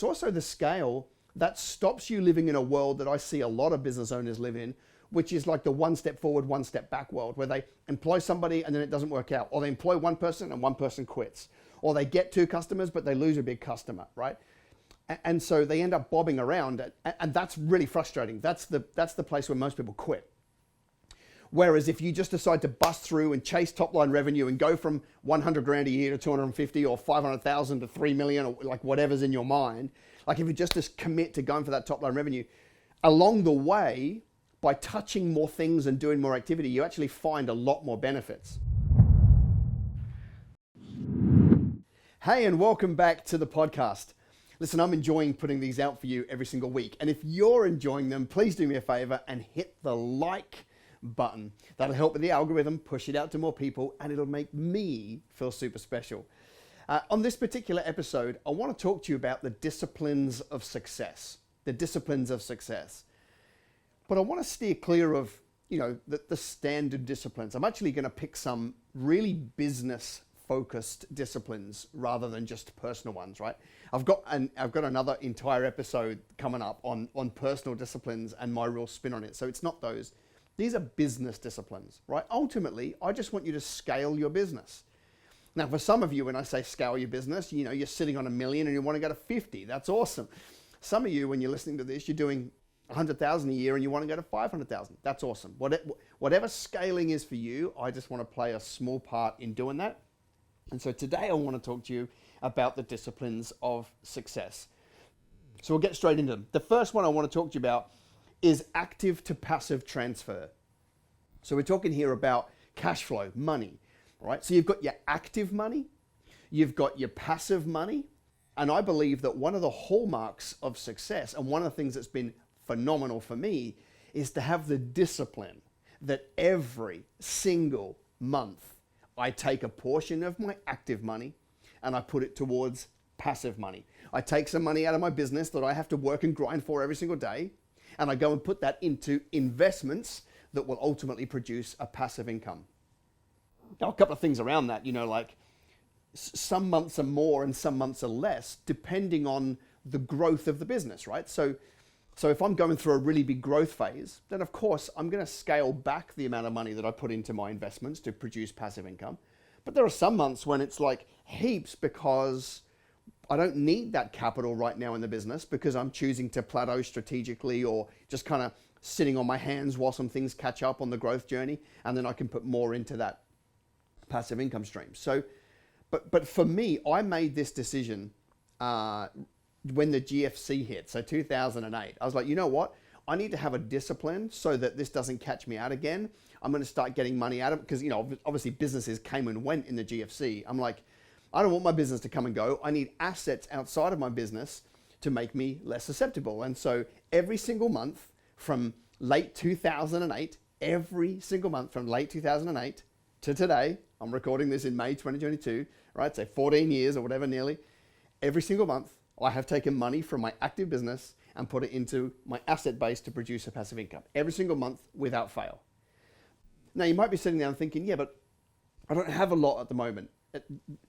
it's also the scale that stops you living in a world that I see a lot of business owners live in, which is like the one step forward, one step back world, where they employ somebody and then it doesn't work out, or they employ one person and one person quits, or they get 2 customers but they lose a big customer, right? And so they end up bobbing around, and that's really frustrating. That's the place where most people quit. Whereas if you just decide to bust through and chase top line revenue and go from 100 grand a year to 250 or 500,000 to 3 million, or like whatever's in your mind, like if you just commit to going for that top line revenue, along the way, by touching more things and doing more activity, you actually find a lot more benefits. Hey, and welcome back to the podcast. Listen, I'm enjoying putting these out for you every single week. And if you're enjoying them, please do me a favor and hit the like button. That'll help with the algorithm, push it out to more people, and it'll make me feel super special. On this particular episode, I want to talk to you about the disciplines of success. The disciplines of success. But I want to steer clear of, the standard disciplines. I'm actually going to pick some really business-focused disciplines rather than just personal ones, right? I've got another entire episode coming up on personal disciplines and my real spin on it. So it's not those. These are business disciplines, right? Ultimately, I just want you to scale your business. Now, for some of you, when I say scale your business, you're sitting on $1 million and you want to go to 50. That's awesome. Some of you, when you're listening to this, you're doing 100,000 a year and you want to go to 500,000. That's awesome. Whatever scaling is for you, I just want to play a small part in doing that. And so today I want to talk to you about the disciplines of success. So we'll get straight into them. The first one I want to talk to you about is active to passive transfer. So we're talking here about cash flow, money, right? So you've got your active money, you've got your passive money, and I believe that one of the hallmarks of success, and one of the things that's been phenomenal for me, is to have the discipline that every single month I take a portion of my active money and I put it towards passive money. I take some money out of my business that I have to work and grind for every single day, and I go and put that into investments that will ultimately produce a passive income. Now, a couple of things around that, like some months are more and some months are less, depending on the growth of the business, right? So if I'm going through a really big growth phase, then of course I'm going to scale back the amount of money that I put into my investments to produce passive income. But there are some months when it's like heaps because I don't need that capital right now in the business because I'm choosing to plateau strategically or just kind of sitting on my hands while some things catch up on the growth journey, and then I can put more into that passive income stream. So, but for me, I made this decision when the GFC hit, so 2008. I was like, you know what? I need to have a discipline so that this doesn't catch me out again. I'm going to start getting money out of it because, obviously businesses came and went in the GFC. I'm like, I don't want my business to come and go. I need assets outside of my business to make me less susceptible. And so every single month from late 2008, every single month from late 2008 to today, I'm recording this in May 2022, right? So 14 years or whatever nearly. Every single month, I have taken money from my active business and put it into my asset base to produce a passive income. Every single month without fail. Now you might be sitting there and thinking, yeah, but I don't have a lot at the moment.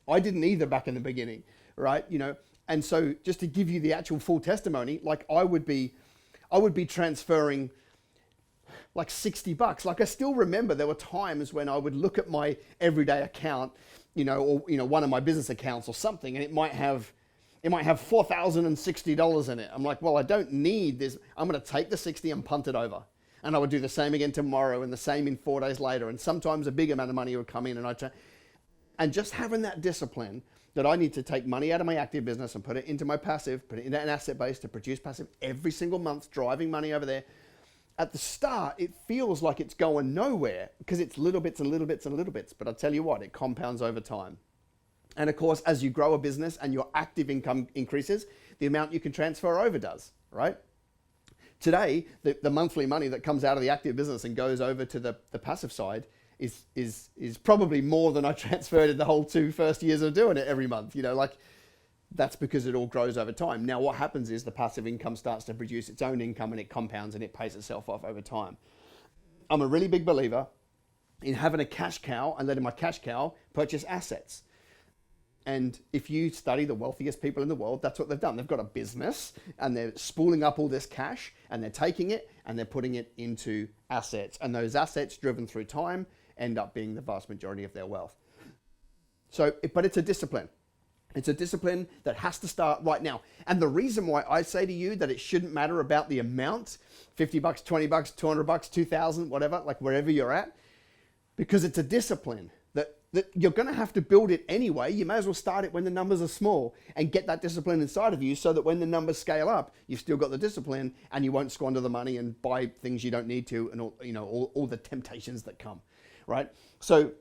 I didn't either back in the beginning, right? And so just to give you the actual full testimony, like I would be transferring like $60. Like I still remember there were times when I would look at my everyday account, or one of my business accounts or something, and it might have $4,060 in it. I'm like, well, I don't need this. I'm going to take the 60 and punt it over. And I would do the same again tomorrow and the same in 4 days later. And sometimes a big amount of money would come in and just having that discipline that I need to take money out of my active business and put it into my passive, put it into an asset base to produce passive every single month, driving money over there. At the start, it feels like it's going nowhere because it's little bits and little bits and little bits. But I'll tell you what, it compounds over time. And of course, as you grow a business and your active income increases, the amount you can transfer over does, right? Today, the monthly money that comes out of the active business and goes over to the passive side is probably more than I transferred in the whole 2 first years of doing it every month. That's because it all grows over time. Now, what happens is the passive income starts to produce its own income and it compounds and it pays itself off over time. I'm a really big believer in having a cash cow and letting my cash cow purchase assets. And if you study the wealthiest people in the world, that's what they've done. They've got a business and they're spooling up all this cash and they're taking it and they're putting it into assets. And those assets, driven through time, end up being the vast majority of their wealth. So, but it's a discipline. It's a discipline that has to start right now. And the reason why I say to you that it shouldn't matter about the amount, $50, $20, $200, 2,000, whatever, like wherever you're at, because it's a discipline that you're going to have to build it anyway. You may as well start it when the numbers are small and get that discipline inside of you so that when the numbers scale up, you've still got the discipline and you won't squander the money and buy things you don't need to and all the temptations that come, right? So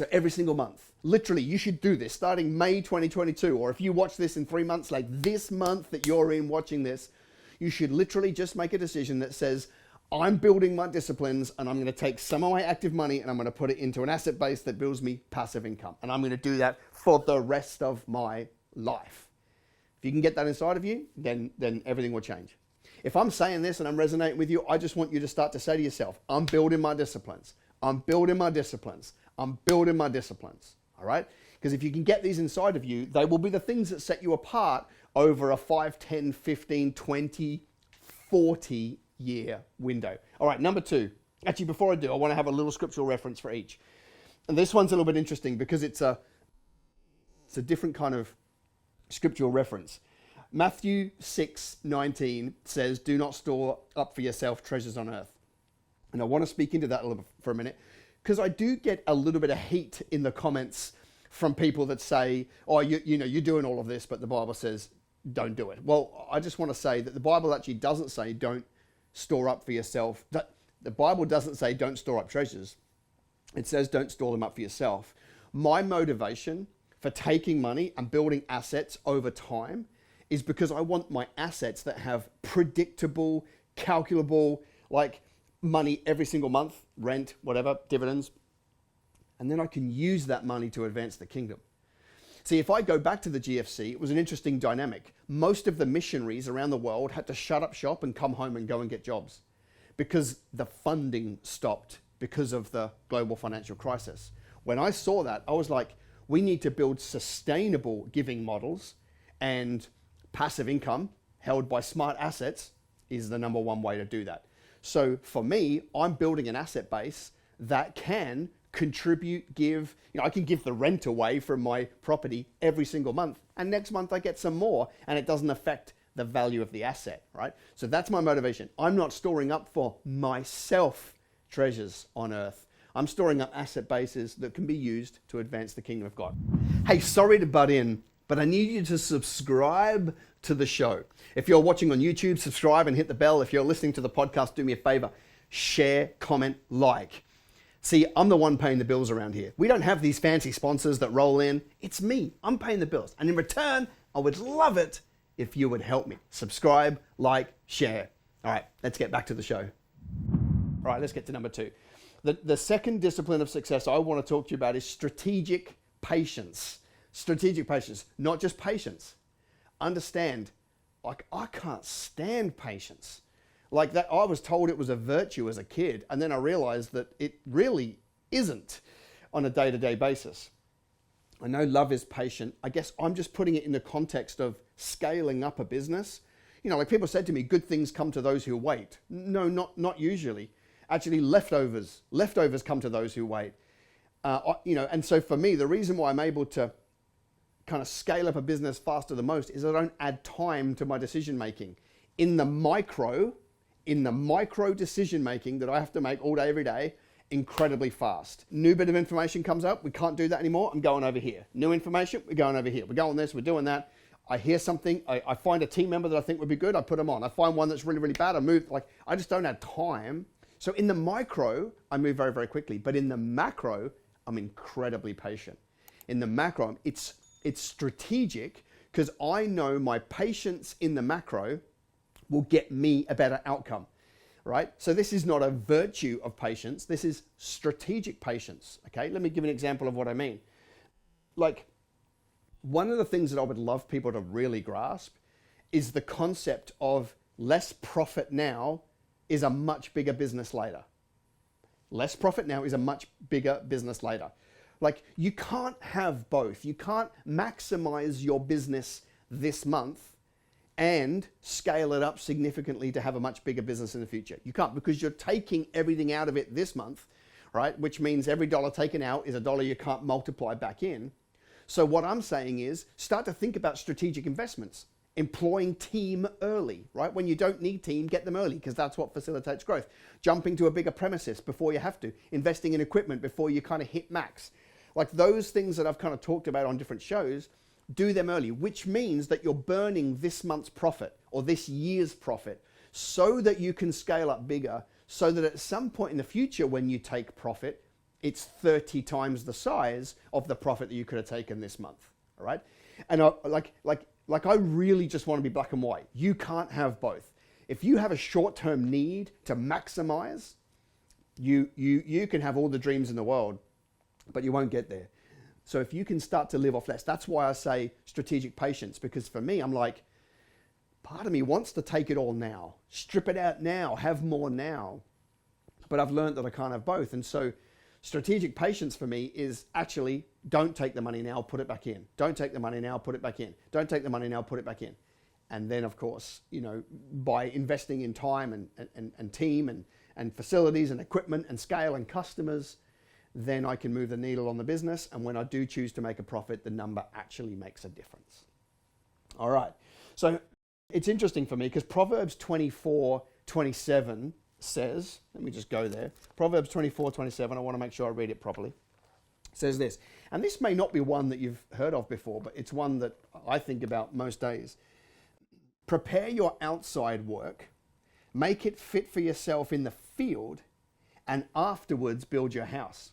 every single month, literally, you should do this starting May 2022, or if you watch this in 3 months, like this month that you're in watching this, you should literally just make a decision that says, I'm building my disciplines and I'm going to take some of my active money and I'm going to put it into an asset base that builds me passive income. And I'm going to do that for the rest of my life. If you can get that inside of you, then everything will change. If I'm saying this and I'm resonating with you, I just want you to start to say to yourself, I'm building my disciplines. I'm building my disciplines. I'm building my disciplines. All right? Because if you can get these inside of you, they will be the things that set you apart over a 5, 10, 15, 20, 40 year window. All right, number 2. Actually, before I do, I want to have a little scriptural reference for each. And this one's a little bit interesting because it's a different kind of scriptural reference. Matthew 6:19 says, do not store up for yourself treasures on earth. And I want to speak into that a little bit for a minute because I do get a little bit of heat in the comments from people that say, oh, you're doing all of this, but the Bible says don't do it. Well, I just want to say that the Bible actually doesn't say don't store up for yourself. The Bible doesn't say don't store up treasures. It says don't store them up for yourself. My motivation for taking money and building assets over time is because I want my assets that have predictable, calculable, like money every single month, rent, whatever, dividends, and then I can use that money to advance the kingdom. See, if I go back to the GFC, it was an interesting dynamic. Most of the missionaries around the world had to shut up shop and come home and go and get jobs because the funding stopped because of the global financial crisis. When I saw that, I was like, we need to build sustainable giving models, and passive income held by smart assets is the number one way to do that. So for me, I'm building an asset base that can contribute, give, I can give the rent away from my property every single month, and next month I get some more, and it doesn't affect the value of the asset, right? So that's my motivation. I'm not storing up for myself treasures on earth. I'm storing up asset bases that can be used to advance the kingdom of God. Hey, sorry to butt in, but I need you to subscribe to the show. If you're watching on YouTube, subscribe and hit the bell. If you're listening to the podcast, do me a favor, share, comment, like. See, I'm the one paying the bills around here. We don't have these fancy sponsors that roll in. It's me. I'm paying the bills. And in return, I would love it if you would help me. Subscribe, like, share. All right, let's get back to the show. All right, let's get to number 2. The second discipline of success I want to talk to you about is strategic patience. Strategic patience, not just patience. Understand, like, I can't stand patience. Like that, I was told it was a virtue as a kid, and then I realized that it really isn't on a day-to-day basis. I know love is patient. I guess I'm just putting it in the context of scaling up a business. Like people said to me, good things come to those who wait. No, not usually. Actually, leftovers come to those who wait. And so for me, the reason why I'm able to kind of scale up a business faster than most is I don't add time to my decision making. In the micro decision making that I have to make all day, every day, incredibly fast. New bit of information comes up, we can't do that anymore, I'm going over here. New information, we're going over here. We're going this, we're doing that. I hear something, I find a team member that I think would be good, I put them on. I find one that's really, really bad, I move, I just don't have time. So in the micro, I move very, very quickly. But in the macro, I'm incredibly patient. In the macro, it's strategic because I know my patience in the macro will get me a better outcome, right? So this is not a virtue of patience. This is strategic patience, okay? Let me give an example of what I mean. Like, one of the things that I would love people to really grasp is the concept of less profit now is a much bigger business later. Less profit now is a much bigger business later. Like, you can't have both. You can't maximize your business this month and scale it up significantly to have a much bigger business in the future. You can't, because you're taking everything out of it this month, right? Which means every dollar taken out is a dollar you can't multiply back in. So what I'm saying is start to think about strategic investments, employing team early, right? When you don't need team, get them early, because that's what facilitates growth. Jumping to a bigger premises before you have to, investing in equipment before you kind of hit max. Like those things that I've kind of talked about on different shows, do them early, which means that you're burning this month's profit or this year's profit so that you can scale up bigger, so that at some point in the future when you take profit, it's 30 times the size of the profit that you could have taken this month, all right? And I really just want to be black and white. You can't have both. If you have a short-term need to maximize, you can have all the dreams in the world, but you won't get there. So if you can start to live off less, that's why I say strategic patience, because for me, I'm like, part of me wants to take it all now, strip it out now, have more now, but I've learned that I can't have both. And so strategic patience for me is actually don't take the money now, put it back in. Don't take the money now, put it back in. Don't take the money now, put it back in. And then, of course, by investing in time and team and facilities and equipment and scale and customers, then I can move the needle on the business. And when I do choose to make a profit, the number actually makes a difference. All right. So it's interesting for me because Proverbs 24:27 says, let me just go there. Proverbs 24:27, I want to make sure I read it properly. It says this, and this may not be one that you've heard of before, but it's one that I think about most days. Prepare your outside work, make it fit for yourself in the field, and afterwards build your house.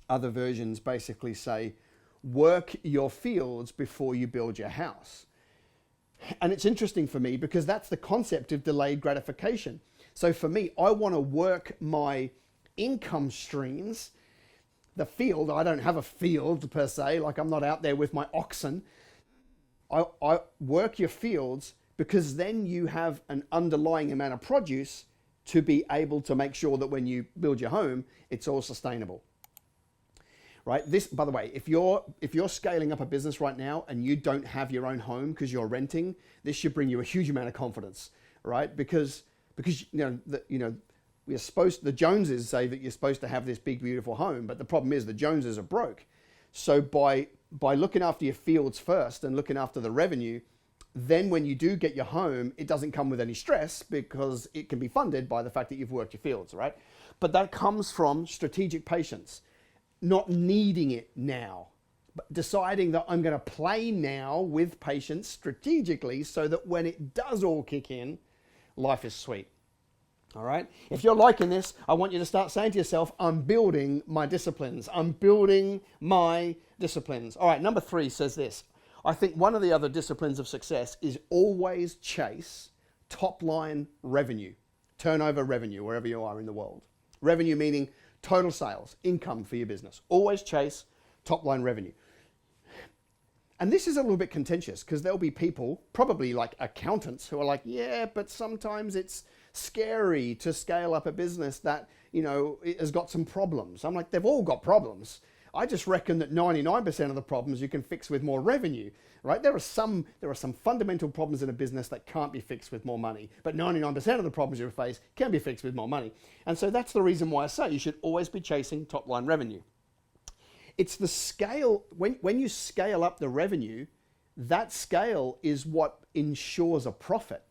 Other versions basically say, work your fields before you build your house. And it's interesting for me because that's the concept of delayed gratification. So for me, I want to work my income streams. The field, I don't have a field per se, like I'm not out there with my oxen. I work your fields because then you have an underlying amount of produce to be able to make sure that when you build your home, it's all sustainable. Right? This, by the way, if you're scaling up a business right now and you don't have your own home because you're renting, this should bring you a huge amount of confidence, right? Because we're supposed, the Joneses say that you're supposed to have this big beautiful home, but the problem is the Joneses are broke. So by looking after your fields first and looking after the revenue, then when you do get your home, it doesn't come with any stress because it can be funded by the fact that you've worked your fields, right? But that comes from strategic patience. Not needing it now, but deciding that I'm going to play now with patience strategically so that when it does all kick in, life is sweet. All right? If you're liking this, I want you to start saying to yourself, I'm building my disciplines. I'm building my disciplines. All right, number 3 says this. I think one of the other disciplines of success is always chase top-line revenue, turnover revenue, wherever you are in the world. Revenue meaning total sales, income for your business. Always chase top-line revenue. And this is a little bit contentious because there'll be people, probably like accountants, who are like, yeah, but sometimes it's scary to scale up a business that, it has got some problems. I'm like, they've all got problems. I just reckon that 99% of the problems you can fix with more revenue, right? There are some fundamental problems in a business that can't be fixed with more money, but 99% of the problems you face can be fixed with more money. And so that's the reason why I say you should always be chasing top line revenue. It's the scale, when you scale up the revenue, that scale is what ensures a profit,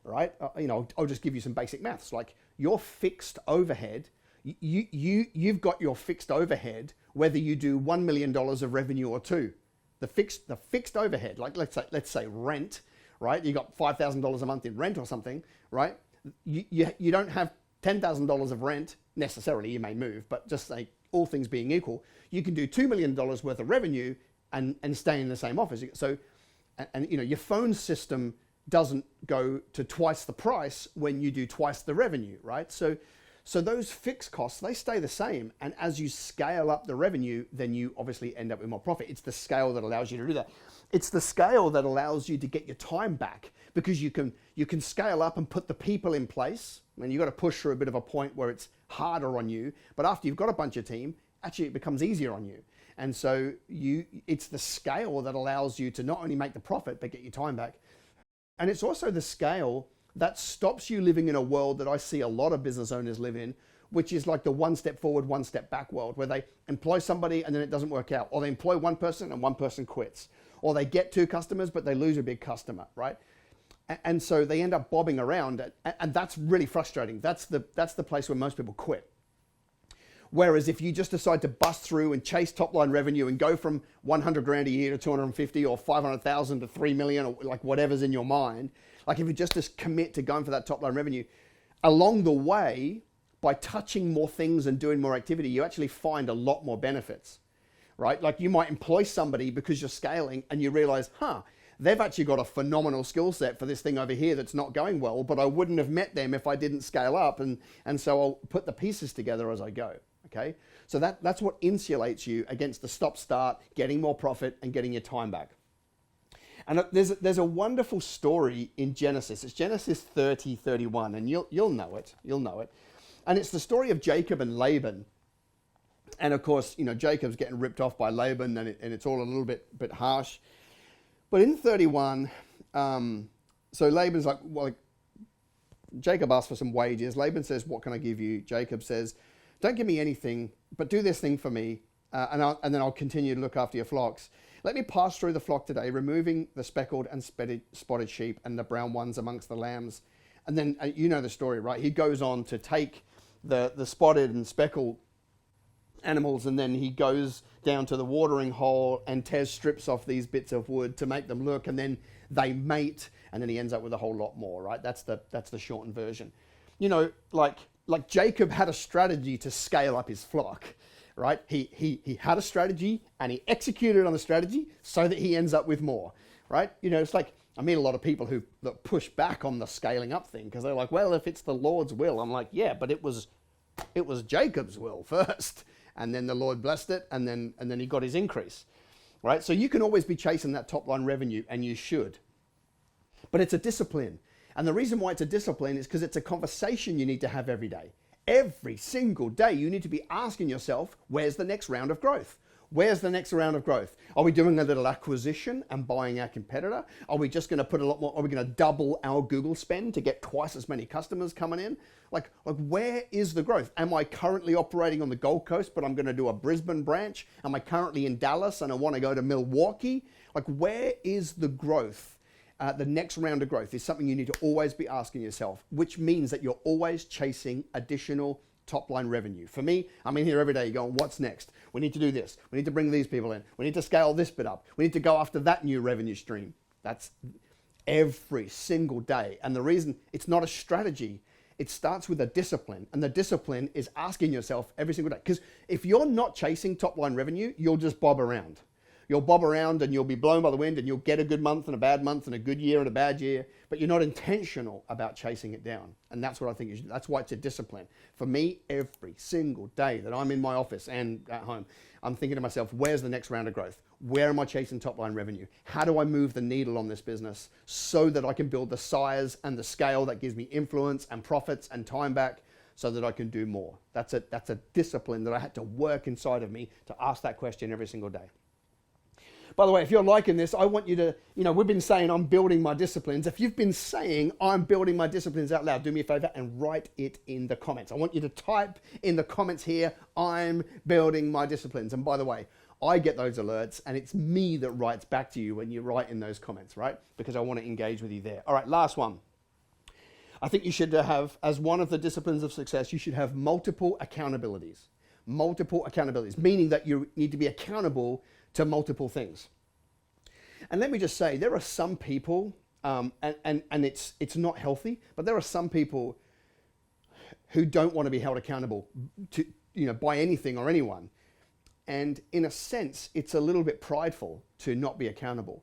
right? I'll just give you some basic maths. Like your fixed overhead, you've got your fixed overhead whether you do $1 million of revenue or two. The fixed overhead, like let's say rent, right? You got $5,000 a month in rent or something, right? You don't have $10,000 of rent necessarily. You may move, but just say all things being equal, you can do $2 million worth of revenue and stay in the same office. So, your phone system doesn't go to twice the price when you do twice the revenue, right? So those fixed costs, they stay the same. And as you scale up the revenue, then you obviously end up with more profit. It's the scale that allows you to do that. It's the scale that allows you to get your time back because you can scale up and put the people in place. And you've got to push through a bit of a point where it's harder on you. But after you've got a bunch of team, actually it becomes easier on you. And so it's the scale that allows you to not only make the profit, but get your time back. And it's also the scale that stops you living in a world that I see a lot of business owners live in, which is like the one step forward, one step back world, where they employ somebody and then it doesn't work out. Or they employ one person and one person quits. Or they get 2 customers, but they lose a big customer, right? And so they end up bobbing around, and that's really frustrating. That's the place where most people quit. Whereas if you just decide to bust through and chase top line revenue and go from 100 grand a year to 250 or 500,000 to 3 million or like whatever's in your mind, like if you just commit to going for that top line revenue, along the way, by touching more things and doing more activity, you actually find a lot more benefits, right? Like you might employ somebody because you're scaling and you realize, they've actually got a phenomenal skill set for this thing over here that's not going well, but I wouldn't have met them if I didn't scale up. And so I'll put the pieces together as I go. Okay, so that's what insulates you against the stop-start, getting more profit and getting your time back. And there's a wonderful story in Genesis. It's Genesis 30:31, and you'll know it. You'll know it. And it's the story of Jacob and Laban. And of course, Jacob's getting ripped off by Laban, and it's all a little bit harsh. But in 31, so Laban's like, well, Jacob asks for some wages. Laban says, "What can I give you?" Jacob says, "Don't give me anything, but do this thing for me, and then I'll continue to look after your flocks. Let me pass through the flock today, removing the speckled and spotted sheep and the brown ones amongst the lambs." And then, you know the story, right? He goes on to take the spotted and speckled animals, and then he goes down to the watering hole and tears strips off these bits of wood to make them look, and then they mate, and then he ends up with a whole lot more, right? That's the shortened version. Like Jacob had a strategy to scale up his flock, right? He had a strategy and he executed on the strategy so that he ends up with more, right? It's like, I meet a lot of people that push back on the scaling up thing because they're like, well, if it's the Lord's will, I'm like, yeah, but it was Jacob's will first, and then the Lord blessed it, and then he got his increase, right? So you can always be chasing that top line revenue, and you should, but it's a discipline. And the reason why it's a discipline is because it's a conversation you need to have every day. Every single day, you need to be asking yourself, where's the next round of growth? Where's the next round of growth? Are we doing a little acquisition and buying our competitor? Are we just going to put a lot more? Are we going to double our Google spend to get twice as many customers coming in? Like where is the growth? Am I currently operating on the Gold Coast, but I'm going to do a Brisbane branch? Am I currently in Dallas and I want to go to Milwaukee? Like where is the growth? The next round of growth is something you need to always be asking yourself, which means that you're always chasing additional top line revenue. For me, I'm in here every day going, what's next? We need to do this. We need to bring these people in. We need to scale this bit up. We need to go after that new revenue stream. That's every single day. And the reason it's not a strategy, it starts with a discipline. And the discipline is asking yourself every single day. Because if you're not chasing top line revenue, you'll just bob around. You'll bob around and you'll be blown by the wind and you'll get a good month and a bad month and a good year and a bad year, but you're not intentional about chasing it down. And that's what I think that's why it's a discipline. For me, every single day that I'm in my office and at home, I'm thinking to myself, where's the next round of growth? Where am I chasing top line revenue? How do I move the needle on this business so that I can build the size and the scale that gives me influence and profits and time back so that I can do more? That's a discipline that I had to work inside of me to ask that question every single day. By the way, if you're liking this, I want you to, we've been saying I'm building my disciplines. If you've been saying I'm building my disciplines out loud, do me a favor and write it in the comments. I want you to type in the comments here, I'm building my disciplines. And by the way, I get those alerts and it's me that writes back to you when you write in those comments, right? Because I want to engage with you there. All right, last one. I think you should have, as one of the disciplines of success, you should have multiple accountabilities. Multiple accountabilities, meaning that you need to be accountable to multiple things. And let me just say, there are some people, and it's not healthy, but there are some people who don't want to be held accountable to, by anything or anyone. And in a sense, it's a little bit prideful to not be accountable.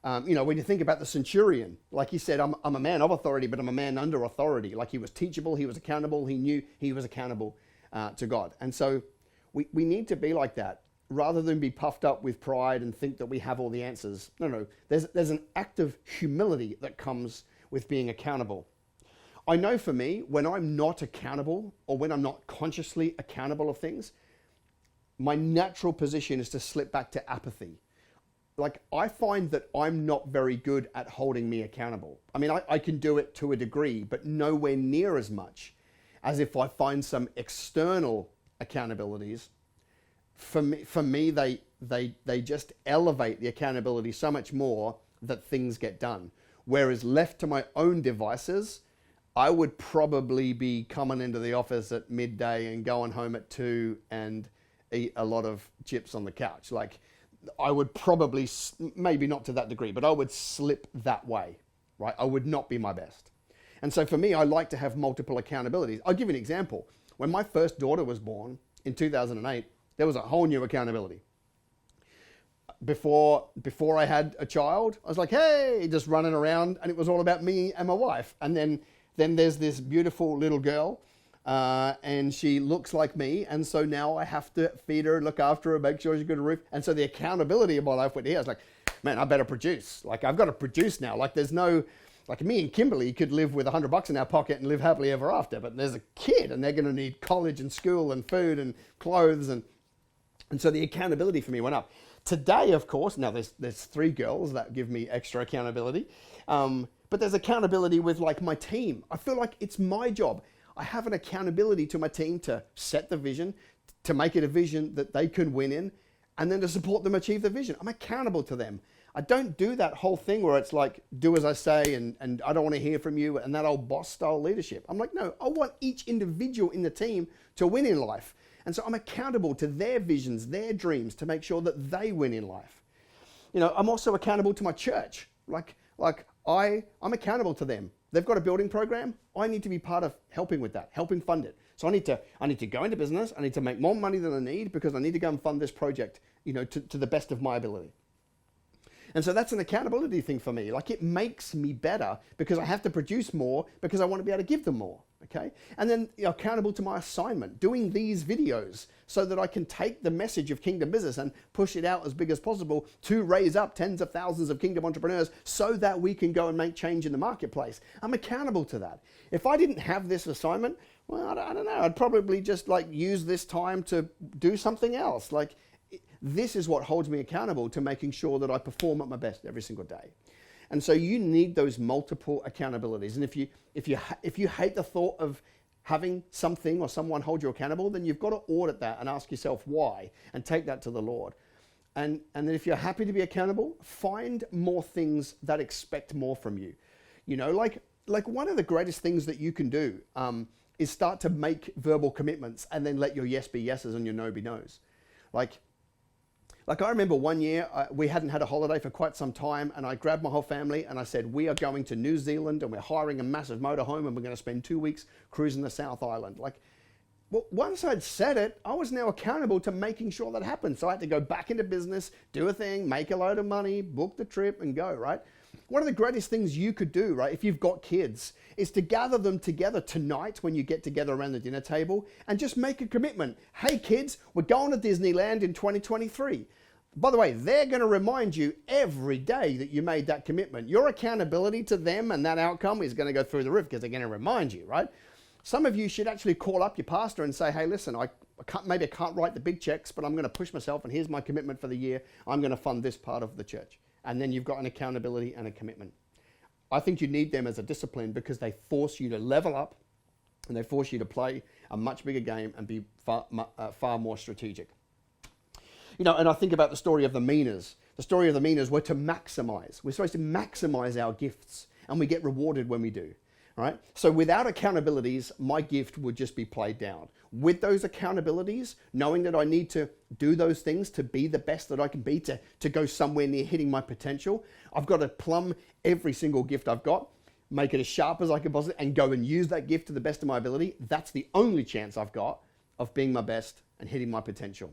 When you think about the centurion, like he said, I'm a man of authority, but I'm a man under authority. Like he was teachable, he was accountable, he knew he was accountable to God. And so we need to be like that. Rather than be puffed up with pride and think that we have all the answers. No. There's an act of humility that comes with being accountable. I know for me, when I'm not accountable or when I'm not consciously accountable of things, my natural position is to slip back to apathy. Like, I find that I'm not very good at holding me accountable. I mean, I can do it to a degree, but nowhere near as much as if I find some external accountabilities. For me, they just elevate the accountability so much more that things get done. Whereas left to my own devices, I would probably be coming into the office at midday and going home at 2 and eat a lot of chips on the couch. Like, I would probably, maybe not to that degree, but I would slip that way, right? I would not be my best. And so for me, I like to have multiple accountabilities. I'll give you an example. When my first daughter was born in 2008, there was a whole new accountability. Before I had a child, I was like, hey, just running around, and it was all about me and my wife. And then there's this beautiful little girl, and she looks like me, and so now I have to feed her, look after her, make sure she's got a roof. And so the accountability of my life went here. I was like, man, I better produce. Like, I've got to produce now. Like, there's no, like, me and Kimberly could live with $100 in our pocket and live happily ever after, but there's a kid, and they're going to need college and school and food and clothes, and so the accountability for me went up. Today, of course, now there's 3 girls that give me extra accountability, but there's accountability with, like, my team. I feel like it's my job. I have an accountability to my team to set the vision, to make it a vision that they can win in, and then to support them achieve the vision. I'm accountable to them. I don't do that whole thing where it's like, do as I say, and I don't want to hear from you, and that old boss style leadership. I'm like, no, I want each individual in the team to win in life. And so I'm accountable to their visions, their dreams, to make sure that they win in life. You know, I'm also accountable to my church. I'm accountable to them. They've got a building program. I need to be part of helping with that, helping fund it. So I need to go into business. I need to make more money than I need because I need to go and fund this project, you know, to the best of my ability. And so that's an accountability thing for me. Like, it makes me better because I have to produce more because I want to be able to give them more. Okay. And then, you know, accountable to my assignment, doing these videos so that I can take the message of kingdom business and push it out as big as possible to raise up tens of thousands of kingdom entrepreneurs so that we can go and make change in the marketplace. I'm accountable to that. If I didn't have this assignment, well, I don't know. I'd probably just like use this time to do something else. Like, this is what holds me accountable to making sure that I perform at my best every single day. And so you need those multiple accountabilities. And if you hate the thought of having something or someone hold you accountable, then you've got to audit that and ask yourself why and take that to the Lord. And then if you're happy to be accountable, find more things that expect more from you. You know, like one of the greatest things that you can do is start to make verbal commitments and then let your yes be yeses and your no be nos. Like I remember one year, we hadn't had a holiday for quite some time, and I grabbed my whole family and I said, we are going to New Zealand and we're hiring a massive motorhome and we're going to spend 2 weeks cruising the South Island. Like, well, once I'd said it, I was now accountable to making sure that happened. So I had to go back into business, do a thing, make a load of money, book the trip and go, right? One of the greatest things you could do, right, if you've got kids, is to gather them together tonight when you get together around the dinner table and just make a commitment. Hey kids, we're going to Disneyland in 2023. By the way, they're going to remind you every day that you made that commitment. Your accountability to them and that outcome is going to go through the roof because they're going to remind you, right? Some of you should actually call up your pastor and say, hey, listen, maybe I can't write the big checks, but I'm going to push myself and here's my commitment for the year. I'm going to fund this part of the church. And then you've got an accountability and a commitment. I think you need them as a discipline because they force you to level up and they force you to play a much bigger game and be far more strategic. You know, and I think about the story of the Minas. The story of the Minas were to maximize. We're supposed to maximize our gifts, and we get rewarded when we do, right? So without accountabilities, my gift would just be played down. With those accountabilities, knowing that I need to do those things to be the best that I can be, to go somewhere near hitting my potential, I've got to plumb every single gift I've got, make it as sharp as I can possibly, and go and use that gift to the best of my ability. That's the only chance I've got of being my best and hitting my potential.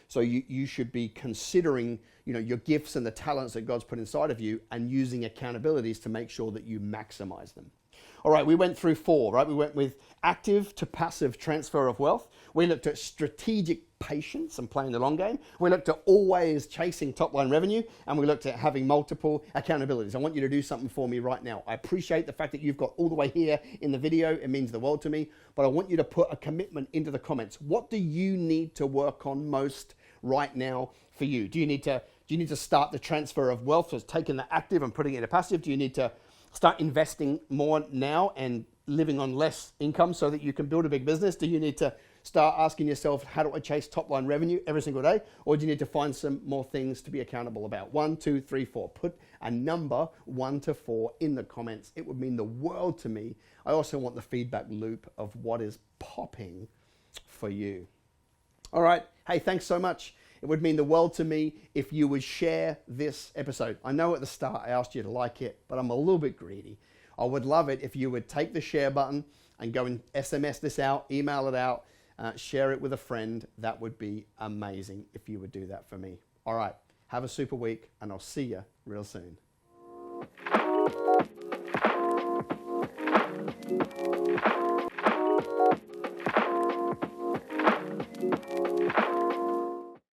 So you should be considering, you know, your gifts and the talents that God's put inside of you and using accountabilities to make sure that you maximize them. All right, we went through 4, right? We went with active to passive transfer of wealth. We looked at strategic patience and playing the long game. We looked at always chasing top line revenue, and we looked at having multiple accountabilities. I want you to do something for me right now. I appreciate the fact that you've got all the way here in the video. It means the world to me, but I want you to put a commitment into the comments. What do you need to work on most right now for you? Do you need to start the transfer of wealth, so taking the active and putting it into passive? Do you need to start investing more now and living on less income so that you can build a big business? Do you need to start asking yourself, how do I chase top line revenue every single day? Or do you need to find some more things to be accountable about? 1, 2, 3, 4. Put a number 1 to 4 in the comments. It would mean the world to me. I also want the feedback loop of what is popping for you. All right. Hey, thanks so much. It would mean the world to me if you would share this episode. I know at the start I asked you to like it, but I'm a little bit greedy. I would love it if you would take the share button and go and SMS this out, email it out, share it with a friend. That would be amazing if you would do that for me. All right, have a super week, and I'll see you real soon.